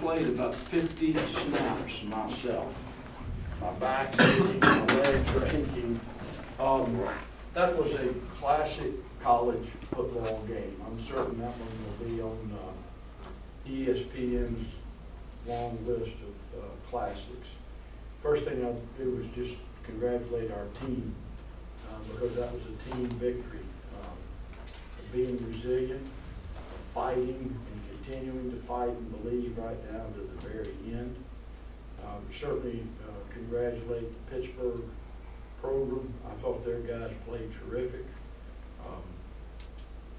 played about 50 snaps myself. My back's aching, my legs are aching. That was a classic college football game. I'm certain that one will be on ESPN's long list of classics. First thing I'll do is just congratulate our team because that was a team victory. Being resilient, fighting, and continuing to fight and believe right down to the very end. Certainly congratulate the Pittsburgh program. I thought their guys played terrific.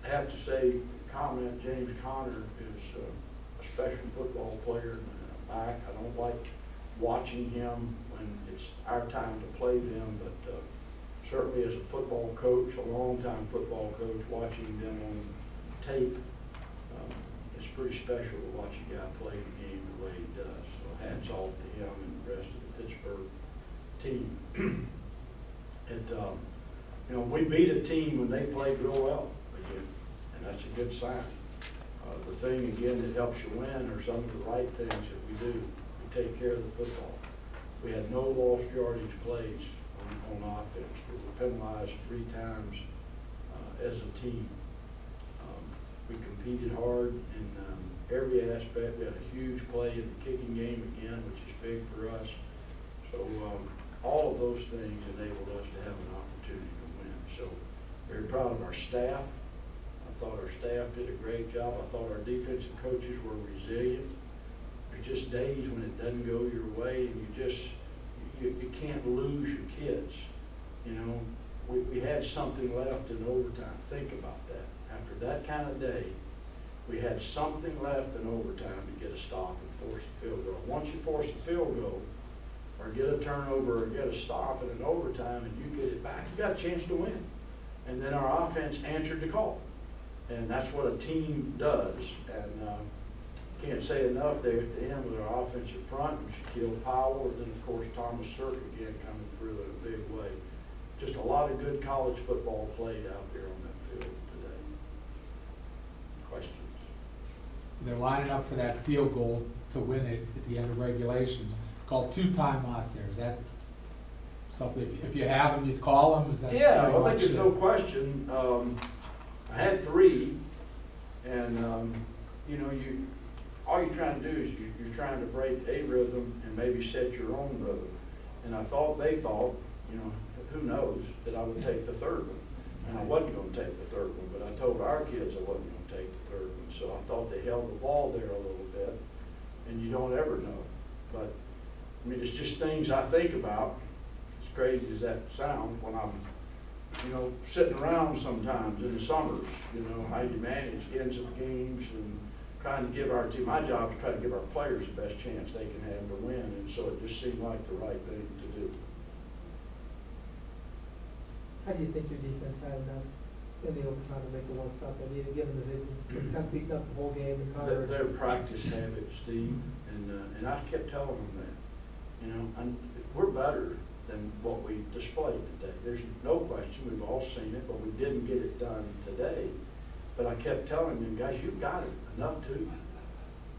I have to say, comment, James Conner is a special football player in the back. I don't like watching him when it's our time to play them, but certainly as a football coach, a long-time football coach, watching them on tape, it's pretty special to watch a guy play the game the way he does. So hats off to him and the rest of the Pittsburgh team. We beat a team when they played real well again, and that's a good sign. The thing again that helps you win are some of the right things that we do. We take care of the football. We had no lost yardage plays on offense. We were penalized 3 times as a team. We competed hard in every aspect. We had a huge play in the kicking game again, which is big for us. So all of those things enabled us to have an opportunity to win. So very proud of our staff. I thought our staff did a great job. I thought our defensive coaches were resilient. There's just days when it doesn't go your way, and you can't lose your kids. We had something left in overtime. Think about that. After that kind of day, we had something left in overtime to get a stop and force a field goal. Once you force a field goal, or get a turnover, or get a stop in an overtime, and you get it back, you got a chance to win. And then our offense answered the call. And that's what a team does. And can't say enough there at the end with our offensive front, which killed Powell, and then of course Thomas Cirque again coming through in a big way. Just a lot of good college football played out there on that field today. Questions? They're lining up for that field goal to win it at the end of regulations. Called 2 timeouts there. Is that something, if you have them, you'd call them? Is that yeah, I think there's no question. I had 3, and all you're trying to do is you're trying to break a rhythm and maybe set your own rhythm. And they thought, who knows, that I would take the 3rd one. And I wasn't going to take the 3rd one, but I told our kids I wasn't going to take the 3rd one. So I thought they held the ball there a little bit, and you don't ever know. But, it's just things I think about, as crazy as that sounds, when I'm, sitting around sometimes in the summers, how you manage ends of games and trying to give our team, my job is try to give our players the best chance they can have to win, and so it just seemed like the right thing to do. How do you think your defense had enough in the overtime to make the one stop they needed, given that they kind of beaten up the whole game and covered? Their practice habits, Steve, and I kept telling them that. And we're better than what we displayed today. There's no question, we've all seen it, but we didn't get it done today. But I kept telling them, guys, you've got it enough too.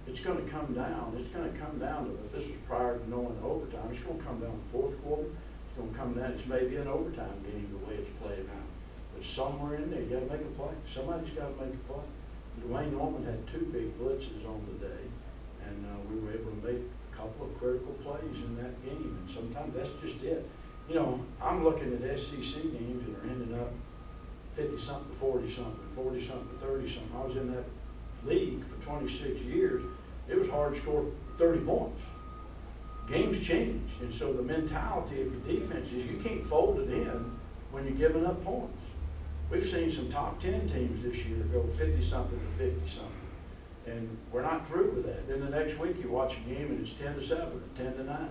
It's going to come down. It's going to come down to, if this was prior to knowing overtime, it's going to come down the 4th quarter. It's going to come down. It's maybe an overtime game the way it's playing out. But somewhere in there, you got to make a play. Somebody's got to make a play. Dwayne Norman had 2 big blitzes on the day, and we were able to make a couple of critical plays in that game. And sometimes that's just it. I'm looking at SEC games that are ending up 50-something to 40-something, 40-something to 30-something. I was in that league for 26 years. It was hard to score 30 points. Games change, and so the mentality of your defense is you can't fold it in when you're giving up points. We've seen some top 10 teams this year go 50-something to 50-something, and we're not through with that. Then the next week you watch a game and it's 10-7 or 10-9.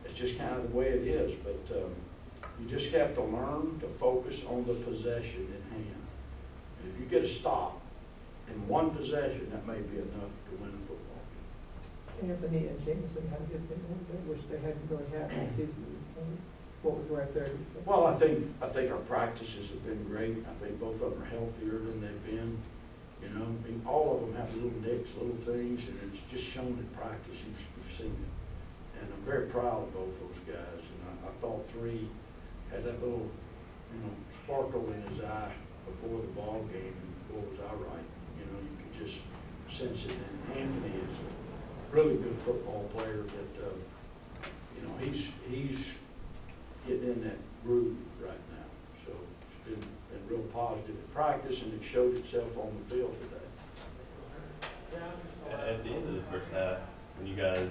It's just kind of the way it is, but you just have to learn to focus on the possession in hand. And if you get a stop in one possession, that may be enough to win a football game. Anthony and Jameson had a good thing, which they hadn't really had all season at this point. What was right there? Well, I think our practices have been great. I think both of them are healthier than they've been. You know, I mean, all of them have little nicks, little things, and it's just shown in practice. You've seen it. And I'm very proud of both those guys. And I thought 3 had that little, sparkle in his eye before the ball game. And boy, was I right. You know, you could just sense it. And Anthony is a really good football player that, he's getting in that groove right now. So it's been real positive in practice, and it showed itself on the field today. At the end of the first half, when you guys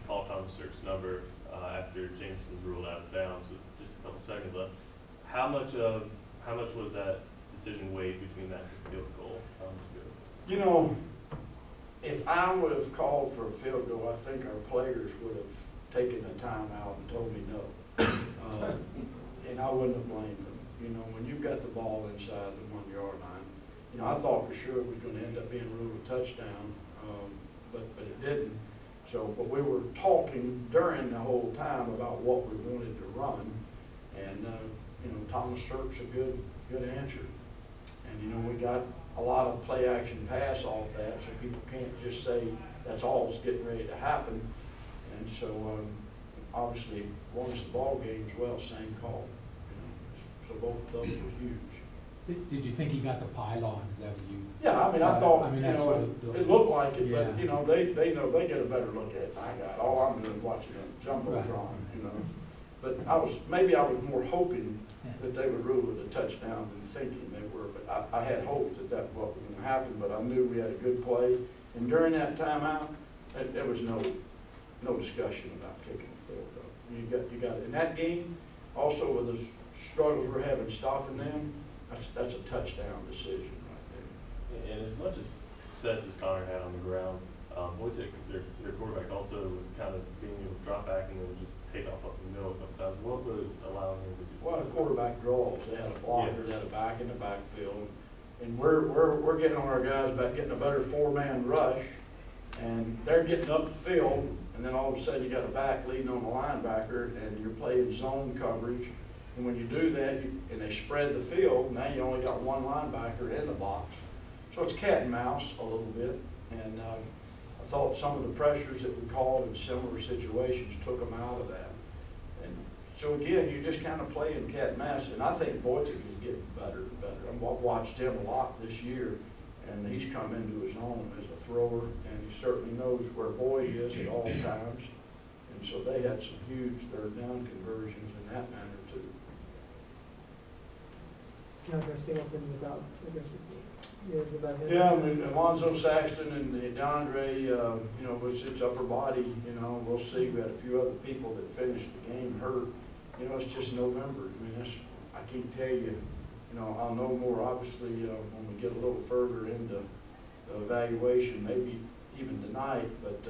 called Thomas Sirk's number after Jameson's ruled out of bounds with just a couple seconds left, how much was that decision weighed between that field goal? You know, if I would have called for a field goal, I think our players would have taken a timeout and told me no. And I wouldn't have blamed them. You know, when you've got the ball inside the 1 yard line, I thought for sure it was going to end up being ruled a touchdown, but it didn't. So, but we were talking during the whole time about what we wanted to run, and Thomas Sirk's a good answer. And we got a lot of play action pass off that, so people can't just say that's all that's getting ready to happen. And so obviously won us the ball game as well, same call. So both of those were huge. Did you think he got the pylon? Is that what you? Yeah, I mean, I thought, that's what it looked like it, yeah. but, they know, they get a better look at it than I got. All I'm doing is watching a jumbotron, But maybe I was more hoping that they would rule it a touchdown than thinking they were. But I had hoped that that's what was going to happen, but I knew we had a good play. And during that timeout, there was no discussion about kicking the field goal. You got in that game, also with the struggles we're having stopping them, that's a touchdown decision right there. And as much as success as Connor had on the ground, Wojtek, their quarterback, also was kind of being able to drop back and then just take off up the middle a couple times. What was allowing him to do? Well, the quarterback draws. They had a blocker, they had a back in the backfield, and we're getting on our guys about getting a better 4-man rush, and they're getting up the field, and then all of a sudden you got a back leading on the linebacker, and you're playing zone coverage. And when you do that, and they spread the field, now you only got one linebacker in the box. So it's cat and mouse a little bit. And I thought some of the pressures that we called in similar situations took them out of that. And so again, you just kind of playing cat and mouse. And I think Wojtek is getting better and better. I've watched him a lot this year, and he's come into his own as a thrower, and he certainly knows where Boyd is at all times. And so they had some huge third down conversions in that manner too. Singleton was out, I guess. Yeah, I mean, Alonzo Saxton and DeAndre, it's upper body, we'll see. We had a few other people that finished the game hurt. It's just November. I mean, I can't tell you, I'll know more obviously when we get a little further into the evaluation, maybe even tonight, but,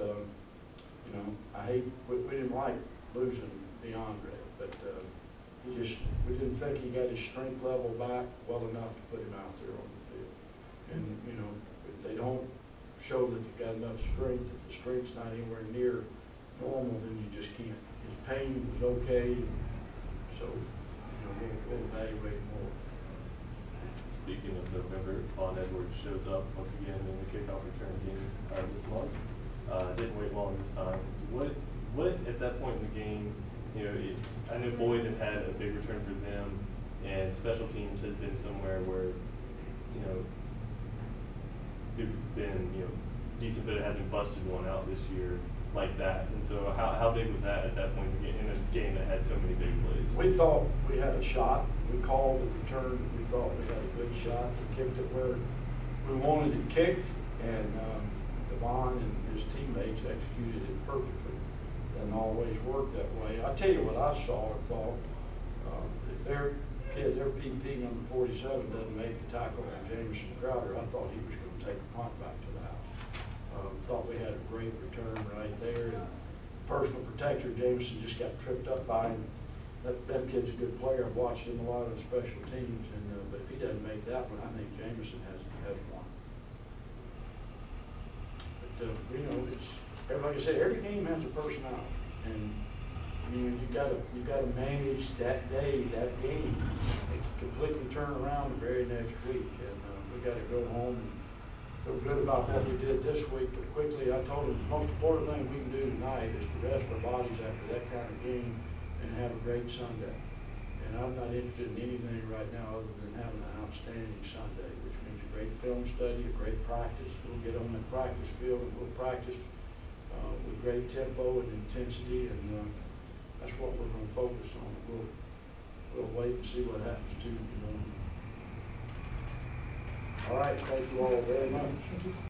I hate, we didn't like losing DeAndre, but we didn't think he got his strength level back well enough to put him out there on the field. And, if they don't show that they've got enough strength, if the strength's not anywhere near normal, then you just can't. His pain was okay, so, we'll evaluate more. Speaking of November, Vaughn Edwards shows up once again in the kickoff return game this month. Didn't wait long this time. So what at that point in the game, I know Boyd had a big return for them, and special teams has been somewhere where, Duke's been, decent, but it hasn't busted one out this year like that. And so how big was that at that point in a game that had so many big plays? We thought we had a shot. We called the return. We thought we had a good shot. We kicked it where we wanted it kicked, and Devon and his teammates executed it perfectly. Doesn't always work that way. I tell you what I saw and thought, if their PP number 47 doesn't make the tackle on Jameson Crowder, I thought he was going to take the punt back to the house. Thought we had a great return right there. And personal protector, Jameson just got tripped up by him. That kid's a good player. I've watched him a lot on special teams, and but if he doesn't make that one, I think Jameson has one. But it's like I said, every game has a personality, and you gotta manage that day, that game. It can completely turn around the very next week, and we got to go home and feel good about what we did this week, but quickly, I told them, the most important thing we can do tonight is to rest our bodies after that kind of game and have a great Sunday. And I'm not interested in anything right now other than having an outstanding Sunday, which means a great film study, a great practice. We'll get on the practice field and we'll practice with great tempo and intensity, and that's what we're going to focus on. We'll wait and see what happens Tuesday morning. All right, thank you all very much.